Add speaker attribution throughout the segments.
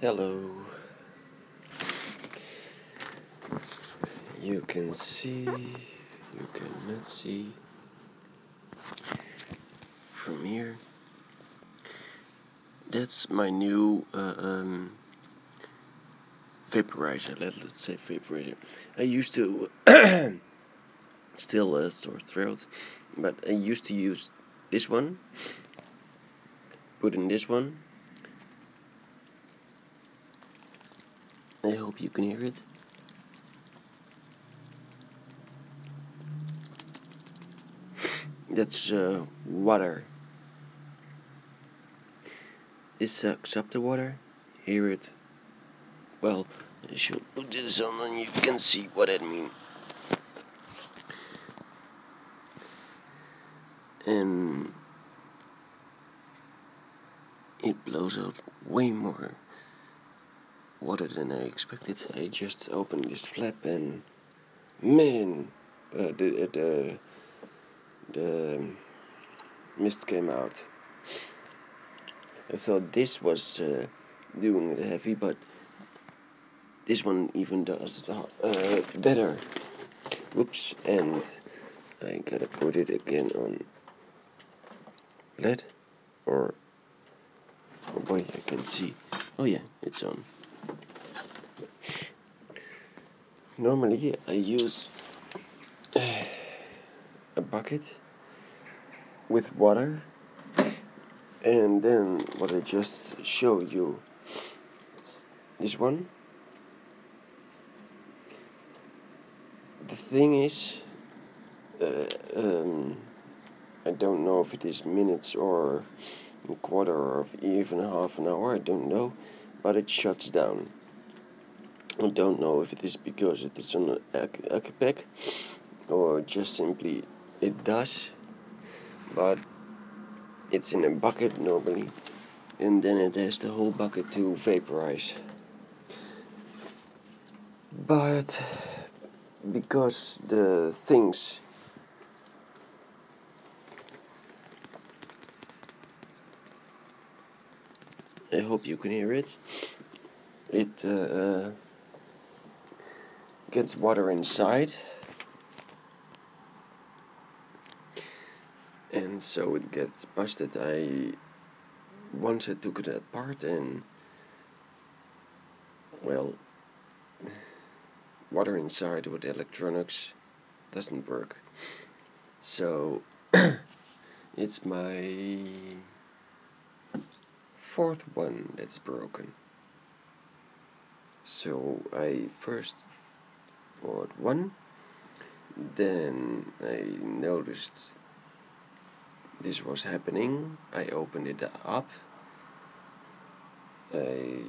Speaker 1: Hello. You can see, you cannot see from here. That's my new vaporizer. Let's say vaporizer. I used to still a sore throat, but I used to use this one. Put in this one. I hope you can hear it. That's water. This sucks up the water. Hear it. Well, I should put this on and you can see what I mean. And it blows out way more water than I expected. I just opened this flap and man, the mist came out. I thought this was doing it heavy, but this one even does it better. Whoops, and I gotta put it again on LED, or oh boy, I can see. Oh yeah, it's on. Normally I use a bucket with water, and then what I just showed you, this one. The thing is, I don't know if it is minutes or a quarter or even half an hour, I don't know, but it shuts down. I don't know if it is because it is on a pack or just simply it does, but it's in a bucket normally, and then it has the whole bucket to vaporize. But because the things I hope you can hear it. It gets water inside, and so it gets busted. Once I took it apart, and well, water inside with electronics doesn't work. So it's my fourth one that's broken. So I first bought one, then I noticed this was happening. I opened it up. I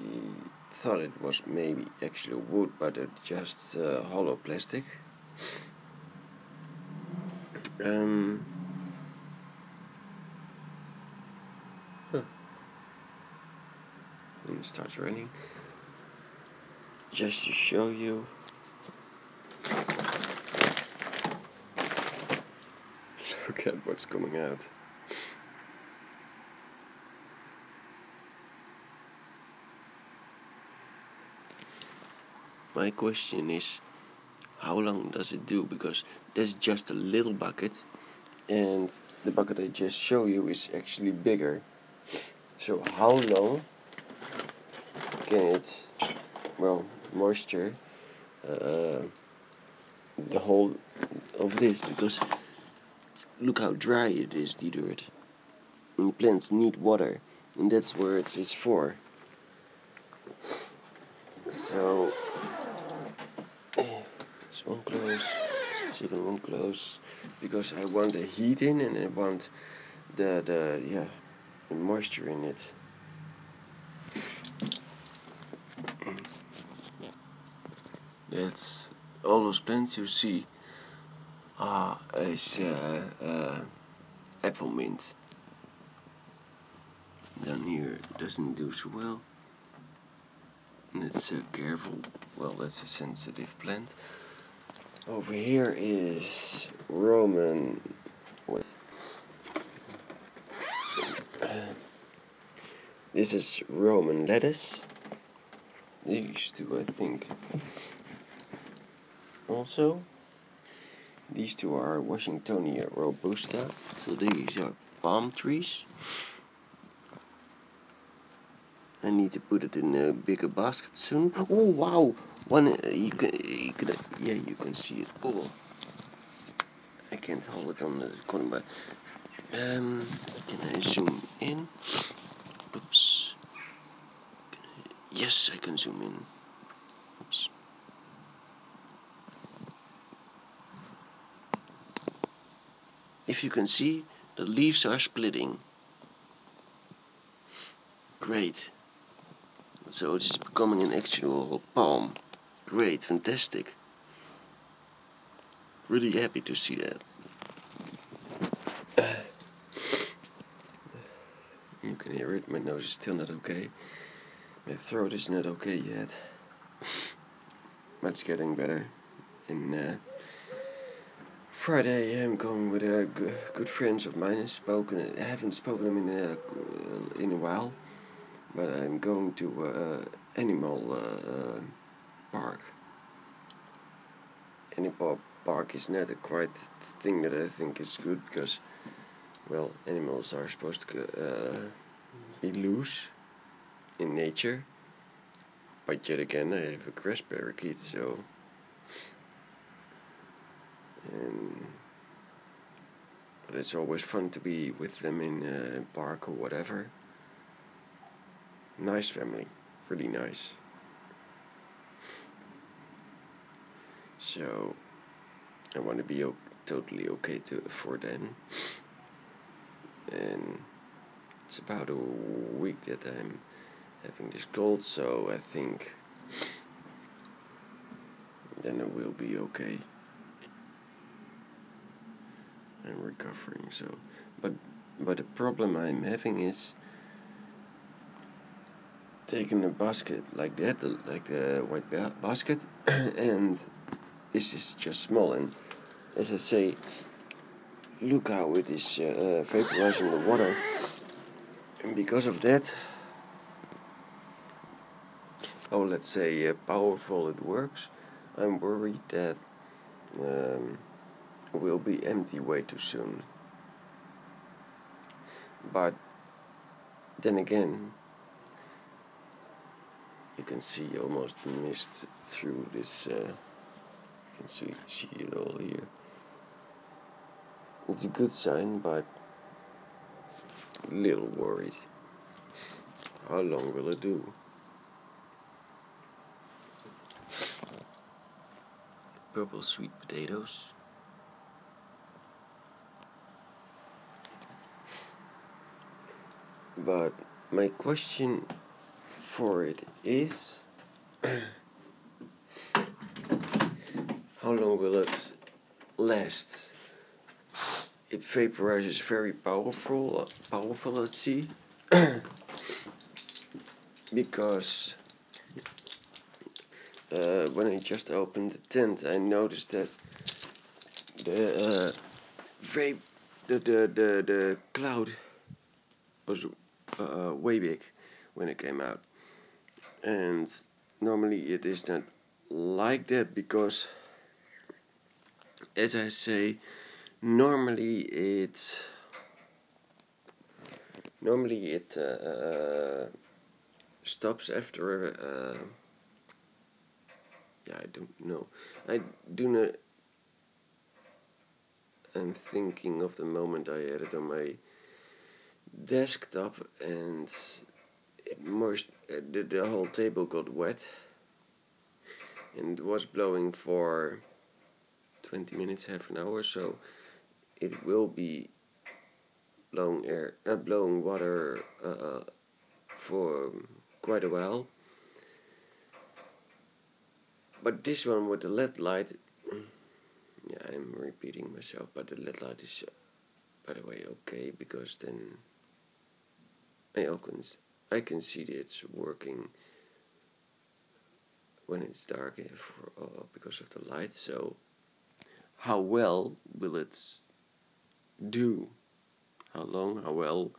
Speaker 1: thought it was maybe actually wood, but it's just hollow plastic. And it starts running. Just to show you. Look at what's coming out. My question is, how long does it do? Because that's just a little bucket, and the bucket I just showed you is actually bigger. So how long can it, well, moisture the whole of this? Because look how dry it is, the dirt. And plants need water, and that's where it is for. So this one close, second one close, because I want the heat in and I want the moisture in it. That's all those plants you see is apple mint. Down here it doesn't do so well. Let's careful. Well, that's a sensitive plant. Over here is Roman. This is Roman lettuce. these two, I think. Also, these two are Washingtonia robusta, so these are palm trees. I need to put it in a bigger basket soon. Oh wow! One you can see it. Oh, I can't hold it on the corner, but can I zoom in? Oops. Yes, I can zoom in. Oops. If you can see, the leaves are splitting. Great. So it's becoming an actual palm. Great, fantastic. Really happy to see that. You can hear it, my nose is still not okay. My throat is not okay yet. But it's getting better. And Friday I'm going with good friends of mine. I haven't spoken to them in a while. But I'm going to animal park. Animal park is not a quite thing that I think is good because, well, animals are supposed to be loose in nature. But yet again, I have a grass parakeet, so but it's always fun to be with them in a park or whatever. Nice family, really nice. So I want to be totally okay for them. And it's about a week that I'm having this cold, so I think then it will be okay. I'm recovering, so but the problem I'm having is taking a basket like that, like the white basket, and this is just small. And as I say, look how it is vaporizing the water, and because of that, let's say powerful it works, I'm worried that will be empty way too soon. But then again, you can see almost the mist through this. You can see it all here. It's a good sign, but a little worried. How long will it do? Purple sweet potatoes. But my question for it is, how long will it last? It vaporizes very powerful at sea. Because when I just opened the tent, I noticed that the the cloud was way big when it came out, and normally it is not like that because, as I say, normally it stops after I don't know. I do not. I'm thinking of the moment I had it on my desktop and it the whole table got wet, and it was blowing for 20 minutes, half an hour, so it will be blowing water for quite a while. But this one with the LED light, I'm repeating myself, but the LED light is, by the way, okay, because then I can see that it's working when it's dark because of the light. So how well will it do? How long? How well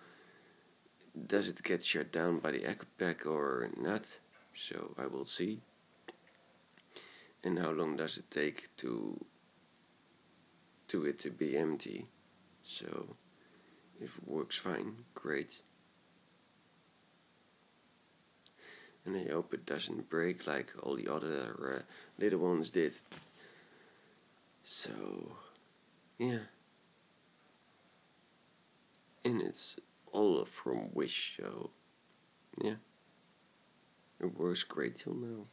Speaker 1: does it get shut down by the echo pack or not? so I will see. And how long does it take to it to be empty? So if it works fine, great. And I hope it doesn't break like all the other little ones did. So yeah, and it's all from Wish, so yeah, it works great till now.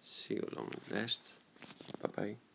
Speaker 1: See you along the lasts. Bye bye.